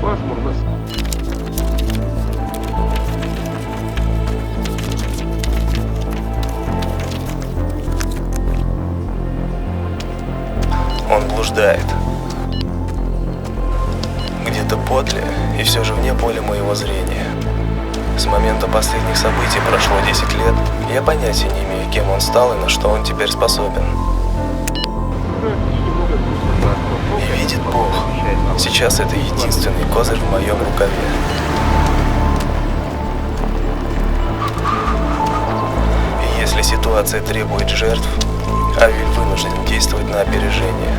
Пасмурно. Он блуждает. Где-то подле и все же вне поля моего зрения. С момента последних событий прошло 10 лет, и я понятия не имею, кем он стал и на что он теперь способен. И видит Бог, сейчас это единственный козырь в моем рукаве. И если ситуация требует жертв, Авель вынужден действовать на опережение.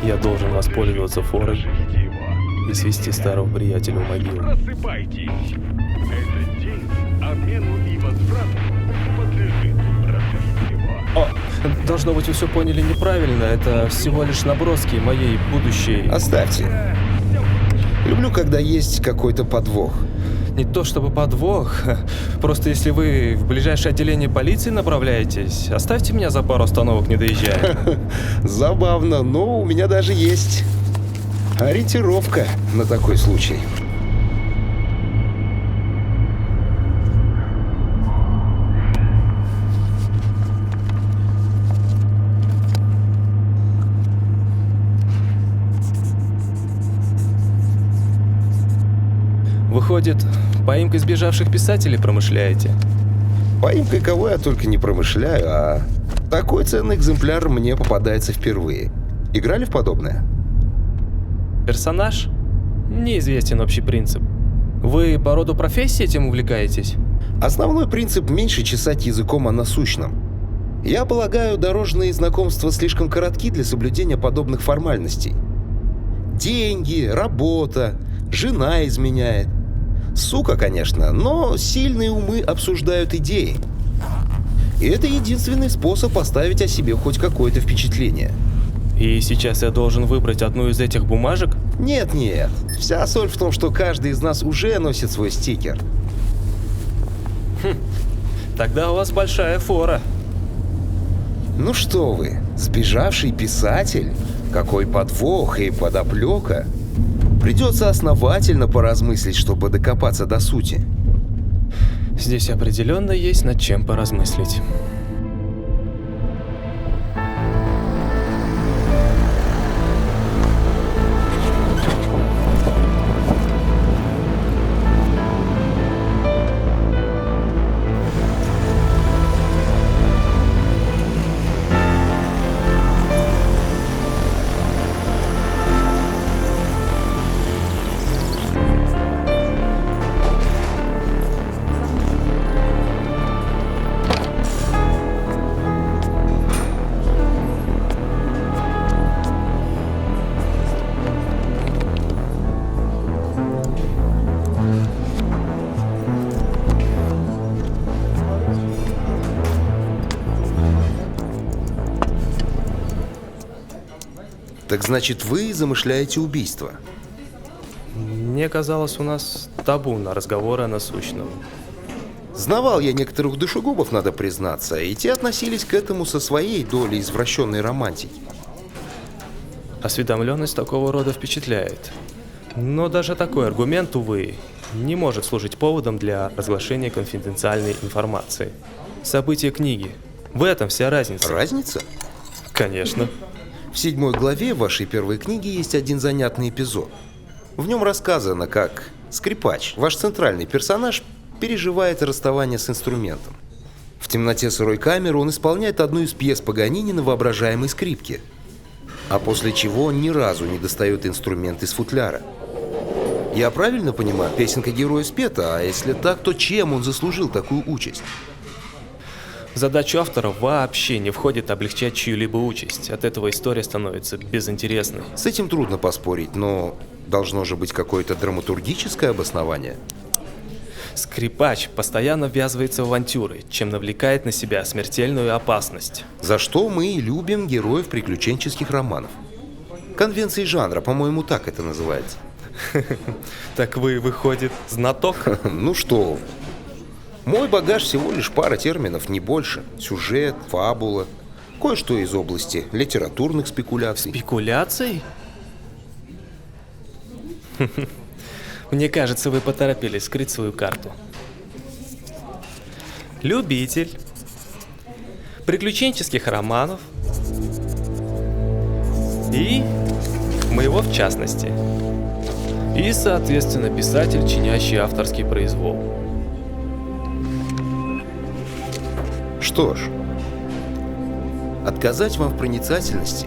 Я должен воспользоваться форой и свести старого приятеля в могилу. Просыпайтесь. Этот день обмену и возврату подлежит. Разбудите его. Должно быть, вы все поняли неправильно. Это всего лишь наброски моей будущей... Оставьте. Люблю, когда есть какой-то подвох. Не то чтобы подвох. Просто если вы в ближайшее отделение полиции направляетесь, оставьте меня за пару остановок, не доезжая. Забавно, но у меня даже есть ориентировка на такой случай. Выходит, поимкой сбежавших писателей промышляете? Поимкой кого я только не промышляю, а такой ценный экземпляр мне попадается впервые. Играли в подобное? Персонаж? Неизвестен общий принцип. Вы по роду профессии этим увлекаетесь? Основной принцип — меньше чесать языком о насущном. Я полагаю, дорожные знакомства слишком коротки для соблюдения подобных формальностей. Деньги, работа, жена изменяет. Сука, конечно, но сильные умы обсуждают идеи. И это единственный способ оставить о себе хоть какое-то впечатление. И сейчас я должен выбрать одну из этих бумажек? Нет. Вся соль в том, что каждый из нас уже носит свой стикер. Тогда у вас большая фора. Ну что вы, сбежавший писатель? Какой подвох и подоплека? Придется основательно поразмыслить, чтобы докопаться до сути. Здесь определенно есть над чем поразмыслить. Так значит, вы замышляете убийство? Мне казалось, у нас табу на разговоры о насущном. Знавал я некоторых душегубов, надо признаться, и те относились к этому со своей долей извращенной романтики. Осведомленность такого рода впечатляет. Но даже такой аргумент, увы, не может служить поводом для разглашения конфиденциальной информации. События книги. В этом вся разница. Разница? Конечно. В 7 главе вашей первой книги есть один занятный эпизод. В нем рассказано, как скрипач, ваш центральный персонаж, переживает расставание с инструментом. В темноте сырой камеры он исполняет одну из пьес Паганини на воображаемой скрипке, а после чего он ни разу не достает инструмент из футляра. Я правильно понимаю, песенка героя спета, а если так, то чем он заслужил такую участь? В задачу автора вообще не входит облегчать чью-либо участь. От этого история становится безинтересной. С этим трудно поспорить, но должно же быть какое-то драматургическое обоснование. Скрипач постоянно ввязывается в авантюры, чем навлекает на себя смертельную опасность. За что мы и любим героев приключенческих романов. Конвенции жанра, по-моему, так это называется. Так вы, выходит, знаток? Ну что вы. Мой багаж всего лишь пара терминов, не больше. Сюжет, фабула, кое-что из области литературных спекуляций. Спекуляций? Мне кажется, вы поторопились скрыть свою карту. Любитель приключенческих романов и моего в частности. И, соответственно, писатель, чинящий авторский произвол. Что ж, отказать вам в проницательности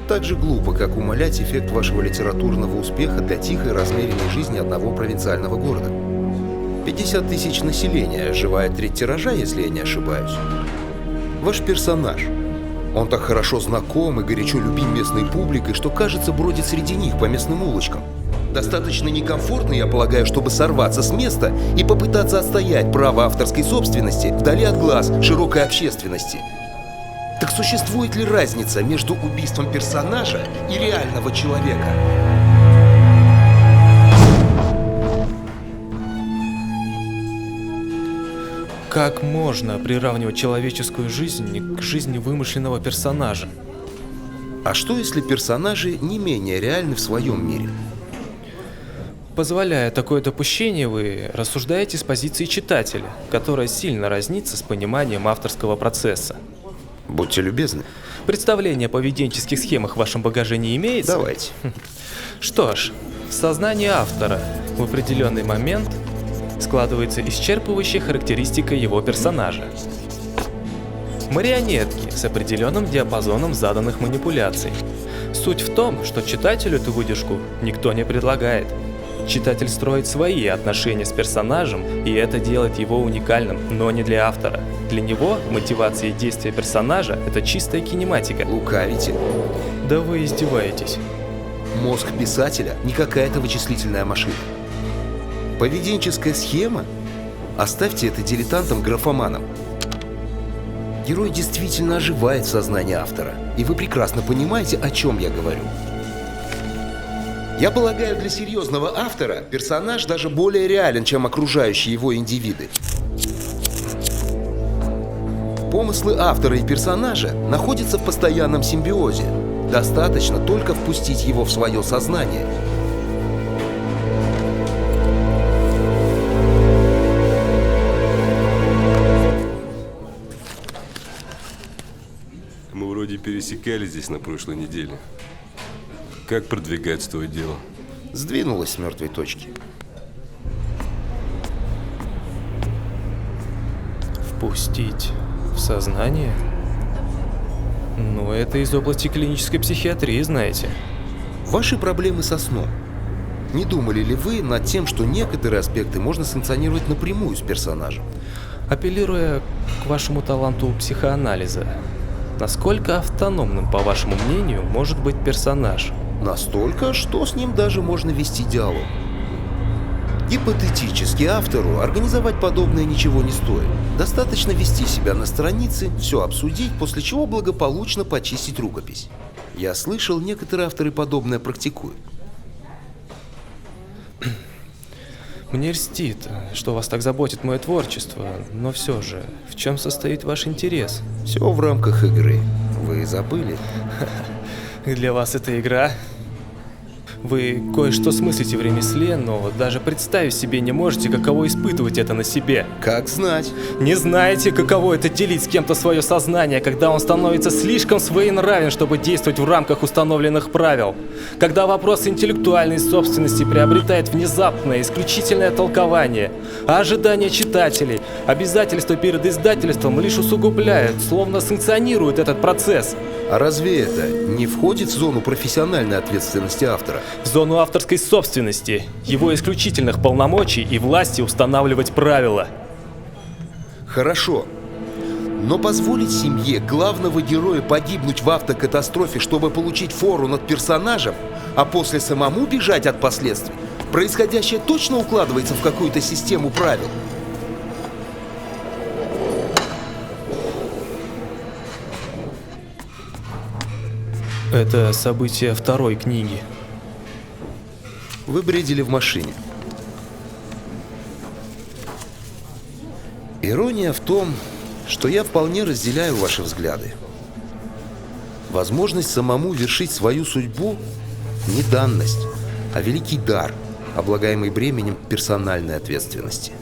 так же глупо, как умалять эффект вашего литературного успеха для тихой размеренной жизни одного провинциального города. 50 тысяч населения, живая треть тиража, если я не ошибаюсь. Ваш персонаж. Он так хорошо знаком и горячо любим местной публикой, что, кажется, бродит среди них по местным улочкам. Достаточно некомфортно, я полагаю, чтобы сорваться с места и попытаться отстоять право авторской собственности вдали от глаз широкой общественности. Так существует ли разница между убийством персонажа и реального человека? Как можно приравнивать человеческую жизнь к жизни вымышленного персонажа? А что, если персонажи не менее реальны в своем мире? Позволяя такое допущение, вы рассуждаете с позиции читателя, которая сильно разнится с пониманием авторского процесса. Будьте любезны. Представление о поведенческих схемах в вашем багаже не имеется? Давайте. Что ж, в сознании автора в определенный момент складывается исчерпывающая характеристика его персонажа. Марионетки с определенным диапазоном заданных манипуляций. Суть в том, что читателю эту выдержку никто не предлагает. Читатель строит свои отношения с персонажем, и это делает его уникальным, но не для автора. Для него мотивация и действия персонажа – это чистая кинематика. Лукавите. Да вы издеваетесь. Мозг писателя не какая-то вычислительная машина. Поведенческая схема? Оставьте это дилетантам-графоманам. Герой действительно оживает в сознании автора, и вы прекрасно понимаете, о чем я говорю. Я полагаю, для серьезного автора персонаж даже более реален, чем окружающие его индивиды. Помыслы автора и персонажа находятся в постоянном симбиозе. Достаточно только впустить его в свое сознание. Мы вроде пересекались здесь на прошлой неделе. Как продвигается твое дело? Сдвинулась с мертвой точки. Впустить в сознание? Ну, это из области клинической психиатрии, знаете. Ваши проблемы со сном. Не думали ли вы над тем, что некоторые аспекты можно санкционировать напрямую с персонажем? Апеллируя к вашему таланту психоанализа, насколько автономным, по вашему мнению, может быть персонаж? Настолько, что с ним даже можно вести диалог. Гипотетически автору организовать подобное ничего не стоит. Достаточно вести себя на странице, все обсудить, после чего благополучно почистить рукопись. Я слышал, некоторые авторы подобное практикуют. Мне льстит, что вас так заботит мое творчество, но все же, в чем состоит ваш интерес? Все в рамках игры. Вы забыли? Для вас это игра? Вы кое-что смыслите в ремесле, но даже представить себе не можете, каково испытывать это на себе. Как знать? Не знаете, каково это делить с кем-то свое сознание, когда он становится слишком своенравен, чтобы действовать в рамках установленных правил. Когда вопрос интеллектуальной собственности приобретает внезапное, исключительное толкование, а ожидания читателей, обязательства перед издательством лишь усугубляют, словно санкционируют этот процесс. А разве это не входит в зону профессиональной ответственности автора? В зону авторской собственности, его исключительных полномочий и власти устанавливать правила. Хорошо. Но позволить семье главного героя погибнуть в автокатастрофе, чтобы получить фору над персонажем, а после самому бежать от последствий, происходящее точно укладывается в какую-то систему правил? Это событие второй книги. вы бредили в машине. Ирония в том, что я вполне разделяю ваши взгляды. Возможность самому вершить свою судьбу – не данность, а великий дар, облагаемый бременем персональной ответственности.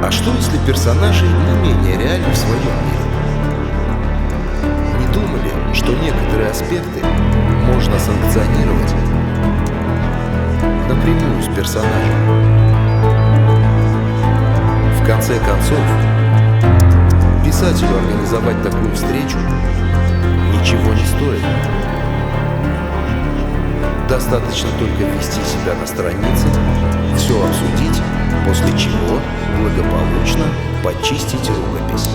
А что, если персонажи не менее реальны в своем мире? Не думали, что некоторые аспекты можно санкционировать напрямую с персонажем? В конце концов, писателю организовать такую встречу ничего не стоит. Достаточно только ввести себя на странице, все обсудить, после чего благополучно почистить рукопись.